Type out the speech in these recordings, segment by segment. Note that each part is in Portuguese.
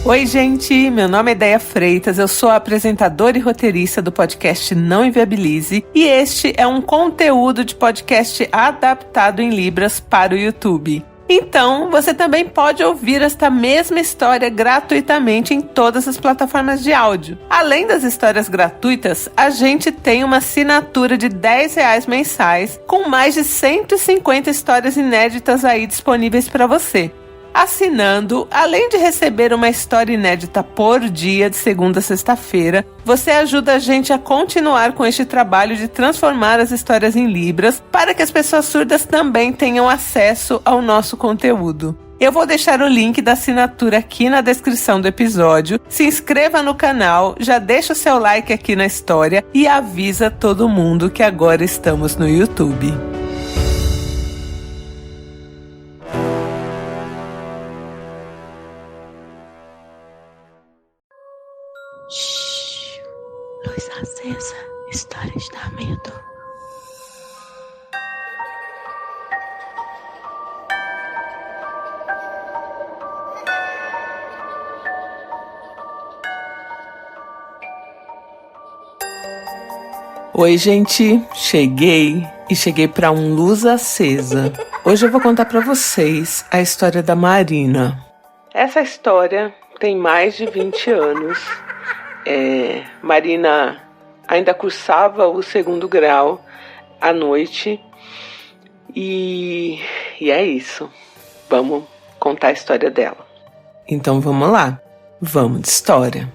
Oi, gente! Meu nome é Déia Freitas, eu sou a apresentadora e roteirista do podcast Não Inviabilize e este é um conteúdo de podcast adaptado em Libras para o YouTube. Então, você também pode ouvir esta mesma história gratuitamente em todas as plataformas de áudio. Além das histórias gratuitas, a gente tem uma assinatura de R$10 mensais com mais de 150 histórias inéditas aí disponíveis para você. Assinando, além de receber uma história inédita por dia de segunda a sexta-feira, você ajuda a gente a continuar com este trabalho de transformar as histórias em Libras para que as pessoas surdas também tenham acesso ao nosso conteúdo. Eu vou deixar o link da assinatura aqui na descrição do episódio. Se inscreva no canal, já deixa o seu like aqui na história e avisa todo mundo que agora estamos no YouTube. Shhh, luz acesa, histórias dá medo. Oi, gente, cheguei para um Luz Acesa. Hoje eu vou contar para vocês a história da Marina. Essa história tem mais de 20 anos. Marina ainda cursava o 2º grau à noite e é isso. Vamos contar a história dela. Então vamos lá, vamos de história.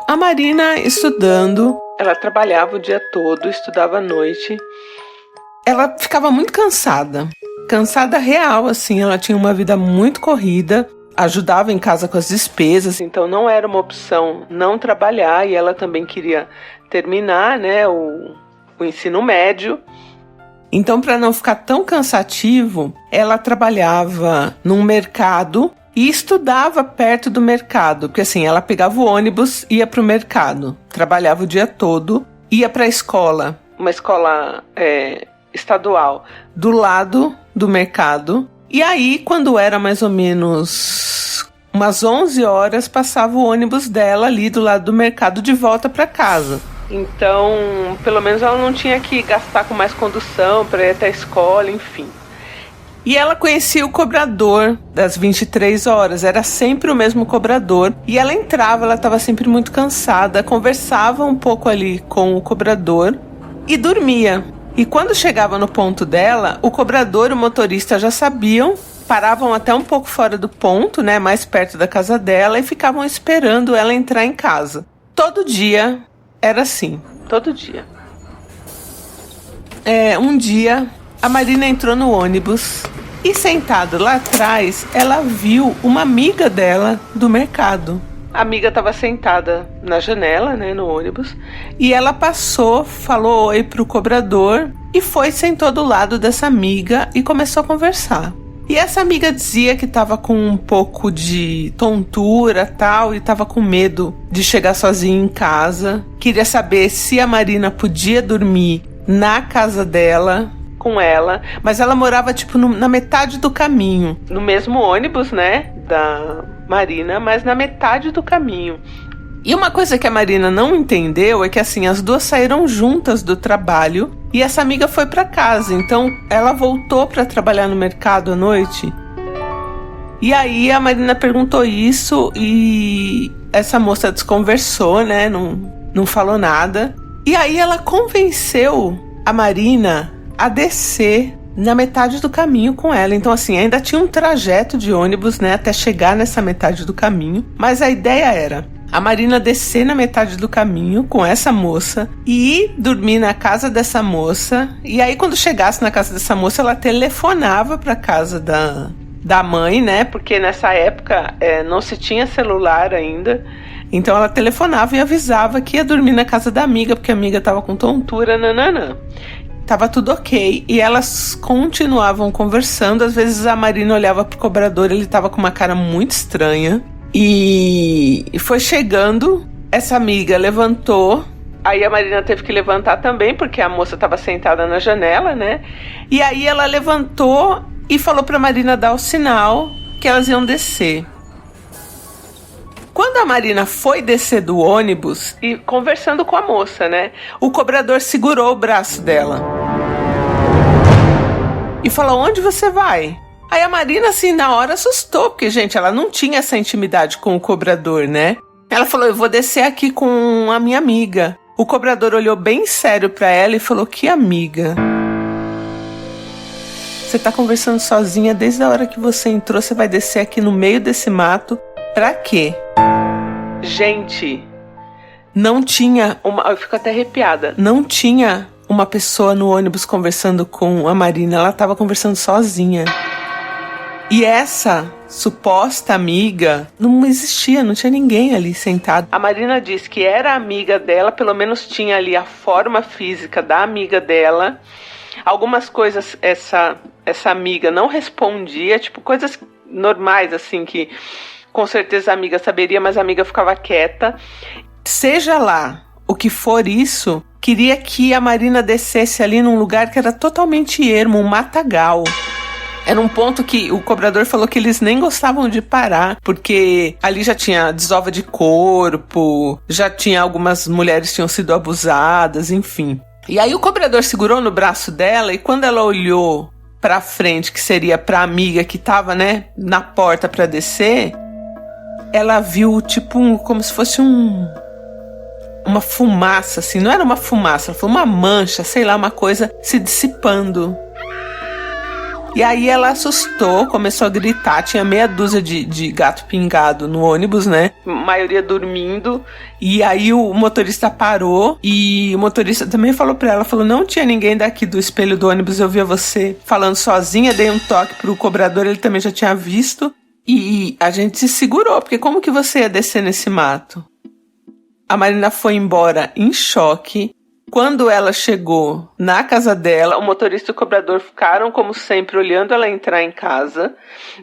A Marina estudando, ela trabalhava o dia todo, estudava à noite. Ela ficava muito cansada real, assim, ela tinha uma vida muito corrida, ajudava em casa com as despesas, então não era uma opção não trabalhar e ela também queria terminar, né, o ensino médio. Então, para não ficar tão cansativo, ela trabalhava num mercado e estudava perto do mercado, porque assim, ela pegava o ônibus, ia para o mercado, trabalhava o dia todo, ia para a escola, uma escola estadual, do lado do mercado. E aí, quando era mais ou menos umas 11 horas, passava o ônibus dela ali do lado do mercado de volta para casa. Então, pelo menos ela não tinha que gastar com mais condução para ir até a escola, enfim. E ela conhecia o cobrador das 23 horas, era sempre o mesmo cobrador. E ela entrava, ela estava sempre muito cansada, conversava um pouco ali com o cobrador e dormia. E quando chegava no ponto dela, o cobrador e o motorista já sabiam, paravam até um pouco fora do ponto, né, mais perto da casa dela, e ficavam esperando ela entrar em casa. Todo dia era assim, todo dia. Um dia, a Marina entrou no ônibus e sentada lá atrás, ela viu uma amiga dela do mercado. A amiga estava sentada na janela, né, no ônibus, e ela passou, falou oi pro cobrador e sentou do lado dessa amiga e começou a conversar. E essa amiga dizia que estava com um pouco de tontura tal, e estava com medo de chegar sozinha em casa. Queria saber se a Marina podia dormir na casa dela, com ela, mas ela morava tipo na metade do caminho, no mesmo ônibus, né, da Marina, mas na metade do caminho. E uma coisa que a Marina não entendeu é que assim, as duas saíram juntas do trabalho e essa amiga foi para casa, então ela voltou para trabalhar no mercado à noite. E aí a Marina perguntou isso e essa moça desconversou, né, não falou nada. E aí ela convenceu a Marina a descer na metade do caminho com ela. Então assim, ainda tinha um trajeto de ônibus, né, até chegar nessa metade do caminho, mas a ideia era a Marina descer na metade do caminho com essa moça e ir dormir na casa dessa moça. E aí quando chegasse na casa dessa moça, ela telefonava para casa da mãe, né, porque nessa época não se tinha celular ainda. Então ela telefonava e avisava que ia dormir na casa da amiga, porque a amiga tava com tontura, nananã. Tava tudo ok, e elas continuavam conversando. Às vezes a Marina olhava pro cobrador, ele tava com uma cara muito estranha. E foi chegando, essa amiga levantou, Aí a Marina teve que levantar também, porque a moça estava sentada na janela, né? E aí ela levantou e falou pra Marina dar o sinal que elas iam descer. Quando a Marina foi descer do ônibus e conversando com a moça, né? O cobrador segurou o braço dela e falou: onde você vai? Aí a Marina, assim, na hora assustou, porque, gente, ela não tinha essa intimidade com o cobrador, né? Ela falou: eu vou descer aqui com a minha amiga. O cobrador olhou bem sério pra ela e falou: que amiga? Você tá conversando sozinha desde a hora que você entrou, você vai descer aqui no meio desse mato. Pra quê? Gente, não tinha uma... Eu fico até arrepiada. Não tinha uma pessoa no ônibus conversando com a Marina. Ela tava conversando sozinha. E essa suposta amiga não existia, não tinha ninguém ali sentado. A Marina disse que era amiga dela, pelo menos tinha ali a forma física da amiga dela. Algumas coisas essa amiga não respondia, tipo coisas normais assim que com certeza a amiga saberia, mas a amiga ficava quieta. Seja lá o que for isso, queria que a Marina descesse ali num lugar que era totalmente ermo, um matagal. Era um ponto que o cobrador falou que eles nem gostavam de parar, porque ali já tinha desova de corpo, já tinha algumas mulheres que tinham sido abusadas, enfim. E aí o cobrador segurou no braço dela e quando ela olhou pra frente, que seria pra amiga que tava, né, na porta pra descer, ela viu tipo como se fosse uma fumaça, assim, não era uma fumaça, foi uma mancha, sei lá, uma coisa se dissipando. E aí ela assustou, começou a gritar, tinha meia dúzia de gato pingado no ônibus, né? A maioria dormindo. E aí o motorista parou e o motorista também falou pra ela, falou: não tinha ninguém daqui do espelho do ônibus, eu via você falando sozinha, dei um toque pro cobrador, ele também já tinha visto. E a gente se segurou, porque como que você ia descer nesse mato? A Marina foi embora em choque. Quando ela chegou na casa dela, o motorista e o cobrador ficaram, como sempre, olhando ela entrar em casa.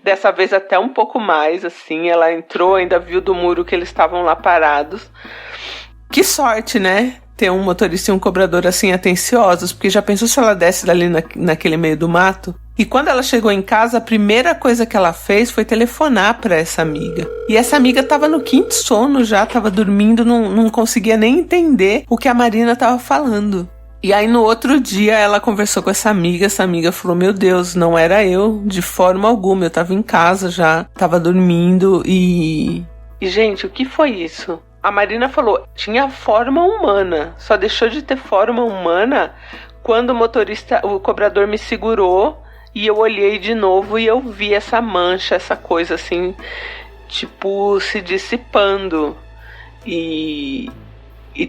Dessa vez até um pouco mais, assim. Ela entrou, ainda viu do muro que eles estavam lá parados. Que sorte, né? Ter um motorista e um cobrador assim atenciosos, porque já pensou se ela desce dali naquele meio do mato? E quando ela chegou em casa, a primeira coisa que ela fez foi telefonar para essa amiga. E essa amiga estava no quinto sono já, estava dormindo, não conseguia nem entender o que a Marina estava falando. E aí no outro dia ela conversou com essa amiga falou: meu Deus, não era eu de forma alguma, eu estava em casa já, estava dormindo e gente, o que foi isso? A Marina falou: tinha forma humana, só deixou de ter forma humana quando o cobrador me segurou. E eu olhei de novo e eu vi essa mancha, essa coisa assim, tipo, se dissipando. E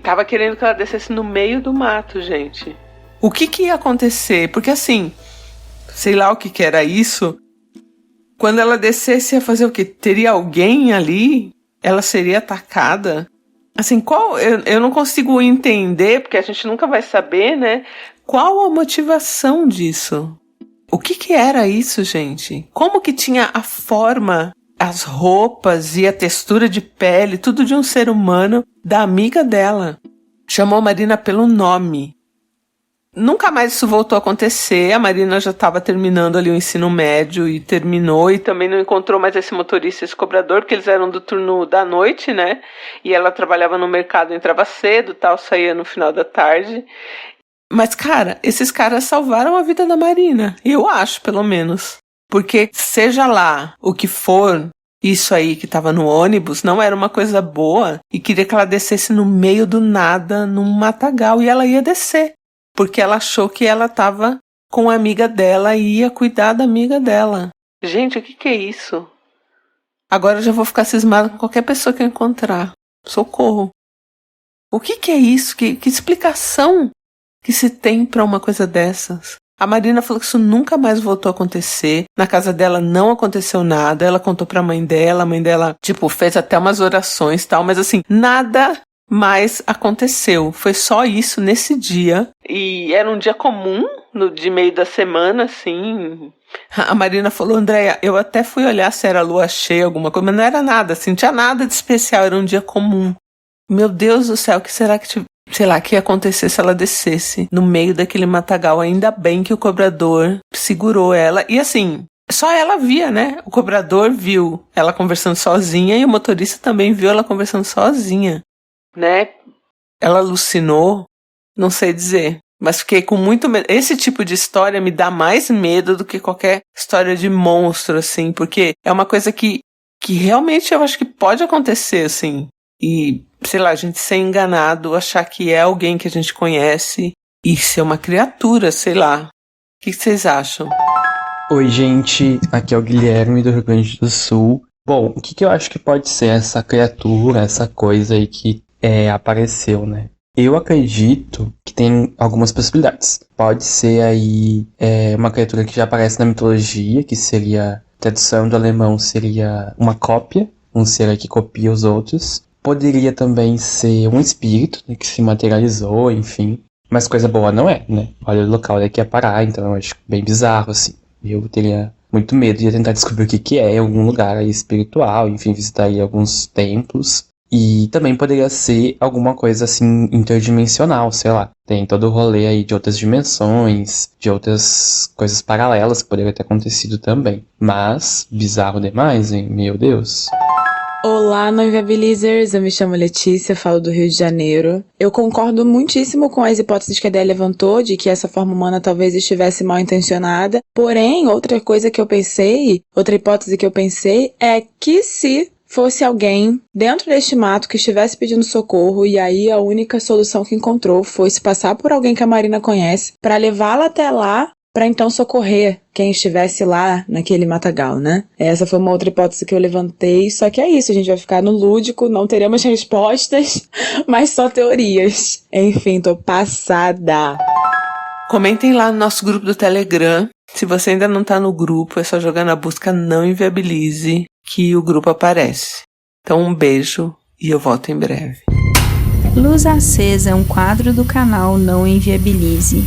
tava querendo que ela descesse no meio do mato, gente. O que ia acontecer? Porque assim, sei lá o que era isso. Quando ela descesse, ia fazer o quê? Teria alguém ali? Ela seria atacada? Assim, eu não consigo entender, porque a gente nunca vai saber, né? Qual a motivação disso? O que era isso, gente? Como que tinha a forma, as roupas e a textura de pele, tudo de um ser humano, da amiga dela? Chamou a Marina pelo nome. Nunca mais isso voltou a acontecer. A Marina já estava terminando ali o ensino médio e terminou. E também não encontrou mais esse motorista, esse cobrador, porque eles eram do turno da noite, né? E ela trabalhava no mercado, entrava cedo, tal, saía no final da tarde. Mas, cara, esses caras salvaram a vida da Marina. Eu acho, pelo menos. Porque, seja lá o que for, isso aí que tava no ônibus não era uma coisa boa e queria que ela descesse no meio do nada, num matagal, e ela ia descer. Porque ela achou que ela tava com a amiga dela e ia cuidar da amiga dela. Gente, o que é isso? Agora eu já vou ficar cismada com qualquer pessoa que eu encontrar. Socorro. O que é isso? Que explicação que se tem pra uma coisa dessas? A Marina falou que isso nunca mais voltou a acontecer. Na casa dela não aconteceu nada. Ela contou pra mãe dela. A mãe dela, fez até umas orações e tal. Mas assim, nada mais aconteceu. Foi só isso nesse dia. E era um dia comum, de meio da semana, assim. A Marina falou: Andréia, eu até fui olhar se era lua cheia, alguma coisa, mas não era nada, assim, não tinha nada de especial, era um dia comum. Meu Deus do céu, o que será que sei lá, que ia acontecer se ela descesse no meio daquele matagal. Ainda bem que o cobrador segurou ela. E assim, só ela via, né? O cobrador viu ela conversando sozinha e o motorista também viu ela conversando sozinha, né? Ela alucinou, não sei dizer. Mas fiquei com muito medo. Esse tipo de história me dá mais medo do que qualquer história de monstro, assim. Porque é uma coisa que realmente eu acho que pode acontecer, assim. E, sei lá, a gente ser enganado, achar que é alguém que a gente conhece e ser uma criatura, sei lá. O que vocês acham? Oi, gente. Aqui é o Guilherme do Rio Grande do Sul. Bom, o que eu acho que pode ser essa criatura, essa coisa aí que apareceu, né? Eu acredito que tem algumas possibilidades. Pode ser aí uma criatura que já aparece na mitologia, que seria, tradução do alemão, seria uma cópia, um ser que copia os outros. Poderia também ser um espírito, né, que se materializou, enfim. Mas coisa boa não é, né? Olha o local onde é que ia parar, então eu acho bem bizarro, assim. Eu teria muito medo de tentar descobrir o que é em algum lugar aí espiritual, enfim, visitar aí alguns templos. E também poderia ser alguma coisa assim interdimensional, sei lá. Tem todo o rolê aí de outras dimensões, de outras coisas paralelas que poderiam ter acontecido também. Mas, bizarro demais, hein? Meu Deus. Olá, não inviabilizers, eu me chamo Letícia, falo do Rio de Janeiro. Eu concordo muitíssimo com as hipóteses que a Déia levantou, de que essa forma humana talvez estivesse mal intencionada. Porém, outra hipótese que eu pensei é que se fosse alguém dentro deste mato que estivesse pedindo socorro e aí a única solução que encontrou foi se passar por alguém que a Marina conhece para levá-la até lá para então socorrer quem estivesse lá naquele matagal, né? Essa foi uma outra hipótese que eu levantei, só que é isso, a gente vai ficar no lúdico, não teremos respostas, mas só teorias. Enfim, tô passada. Comentem lá no nosso grupo do Telegram. Se você ainda não tá no grupo, é só jogar na busca Não Inviabilize que o grupo aparece. Então um beijo e eu volto em breve. Luz Acesa é um quadro do canal Não Inviabilize.